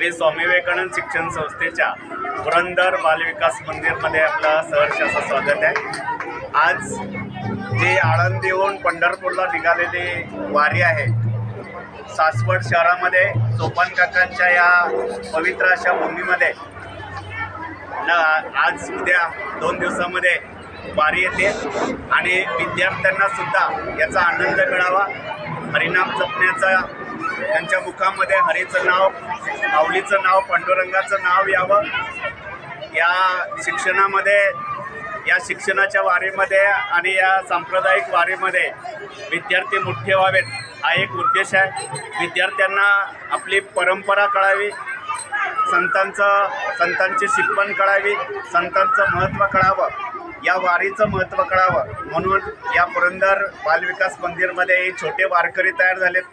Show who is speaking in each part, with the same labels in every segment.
Speaker 1: श्री स्वामी विवेकानंद शिक्षण संस्थेच्या पुरंदर बालविकास मंदिरमध्ये आपलं सहर्ष असं स्वागत आहे। आज जे आळंदीहून पंढरपूरला निघालेली वारी आहे, सासवड शहरामध्ये सोपान काकांच्या या पवित्र अशा भूमीमध्ये आज उद्या 2 दिवसामध्ये वारी येते आणि विद्यार्थ्यांना सुद्धा याचा आनंद मिळावा, हरिनाम जपण्याचा, त्यांच्या मुखामध्ये हरीचं नाव, माऊलीचं नाव, पांडुरंगाचं नाव यावं। या शिक्षणामध्ये, या शिक्षणाच्या वारीमध्ये आणि या सांप्रदायिक वारीमध्ये विद्यार्थी मोठे व्हावेत हा एक उद्देश आहे। विद्यार्थ्यांना आपली परंपरा कळावी, संतांची शिकवण कळावी, संतांचं महत्त्व कळावं, या वारीचं महत्त्व कळावं म्हणून या पुरंदर बालविकास मंदिरमध्ये छोटे वारकरी तयार झालेत।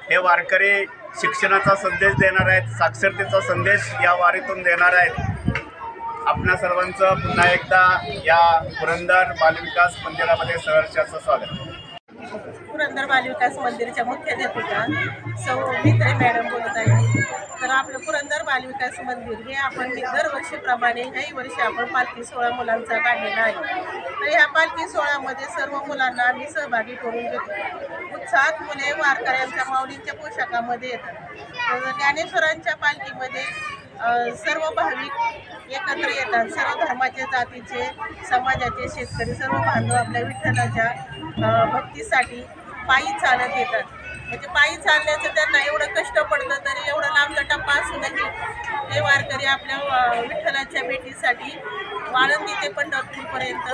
Speaker 1: हे वारकरी शिक्षणाचा संदेश देणार आहेत, साक्षरतेचा संदेश या वारीतून देणार आहेत। आपणा सर्वांचं पुन्हा एकदा या पुरंदर बालविकास मंदिरामध्ये सहर्षाचं स्वागत।
Speaker 2: पुरंदर बालविकास मंदिरच्या मुख्याध्यापिका सौ मित्रे मॅडम बोलत आहे। तर आपलं पुरंदर बालविकास मंदिर हे आपण दरवर्षीप्रमाणे ह्याही वर्षी आपण पालखी सोहळा मुलांचा काढलेला आहे। तर ह्या पालखी सोहळ्यामध्ये सर्व मुलांना आम्ही सहभागी करून घेतो। उत्साहात मुले वारकऱ्यांच्या माऊलींच्या पोशाखामध्ये येतात। तर ज्ञानेश्वरांच्या पालखीमध्ये सर्व भाविक एकत्र येतात, सर्व धर्माचे, जातीचे, समाजाचे, शेतकरी, सर्व बांधव आपल्या विठ्ठलाच्या भक्तीसाठी पायी चालत येतात। म्हणजे पायी चालण्याचं त्यांना एवढं कष्ट पडतं, तरी एवढं लांबचा टप्पा असूनही हे वारकरी आपल्या विठ्ठलाच्या भेटीसाठी वाळंदी ते पंढरपूरपर्यंत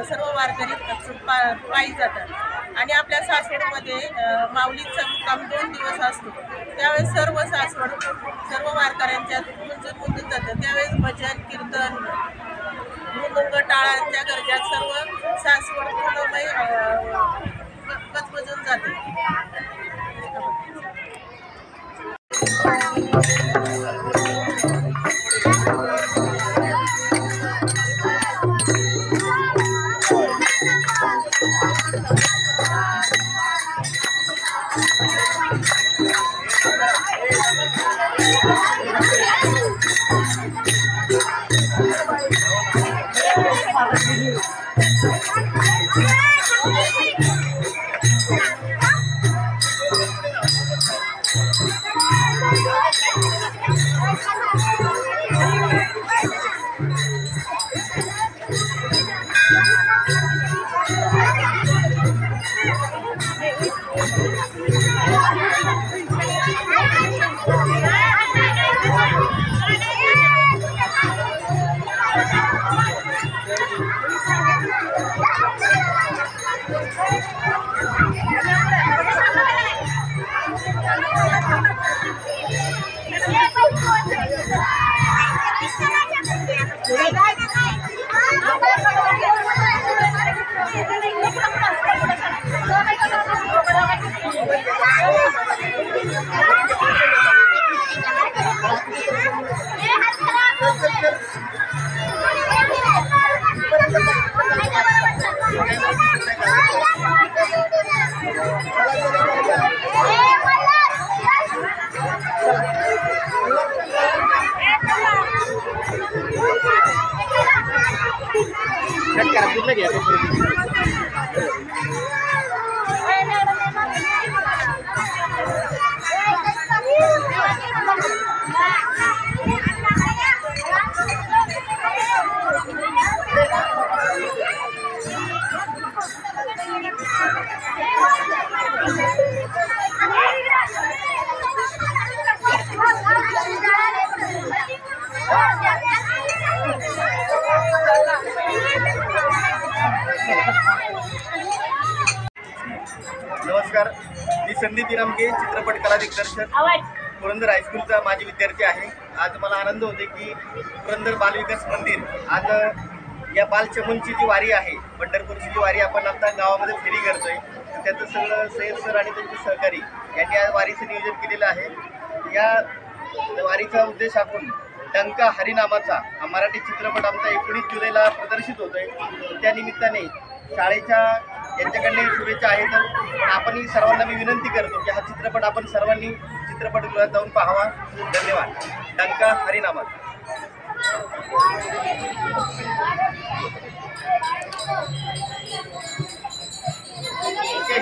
Speaker 2: सर्व वारकरी पायी जातात। आणि आपल्या सासवडमध्ये माऊलीचा मुक्काम 2 दिवस असतो। त्यावेळेस सर्व सासवड सर्व वारकऱ्यांच्या गुंजून जातं। त्यावेळेस भजन, कीर्तन, मृदुंग, टाळांच्या गरजात सर्व सासवड पूर्णमय गजबजून जाते।
Speaker 3: नमस्कार, मी संदीप इरामगे, चित्रपट कला दिग्दर्शक, पुरंदर हायस्कूलचा माजी विद्यार्थी आहे। आज मला आनंद होते की पुरंदर बालविकास मंदिर आज या बालचमनची जी वारी आहे, पंढरपूरची जी वारी आपण आता गावामध्ये फेरी करतोय, त्याचं सगळं सय्यद सर आणि त्यांचे सहकारी यांनी आज वारीचं नियोजन केलेलं आहे। या वारीचा उद्देश आपण डंका हरिनामाचा हा मराठी चित्रपट आमचा 19 जुलैला प्रदर्शित होतोय। त्या निमित्ताने शाळेच्या यांच्याकडनं शुभेच्छा आहेत. आपणही सर्वांना मी विनंती करतो की हा चित्रपट आपण सर्वांनी चित्रपटगृहात जाऊन पाहावा. धन्यवाद. डंका हरिनामात. ओके.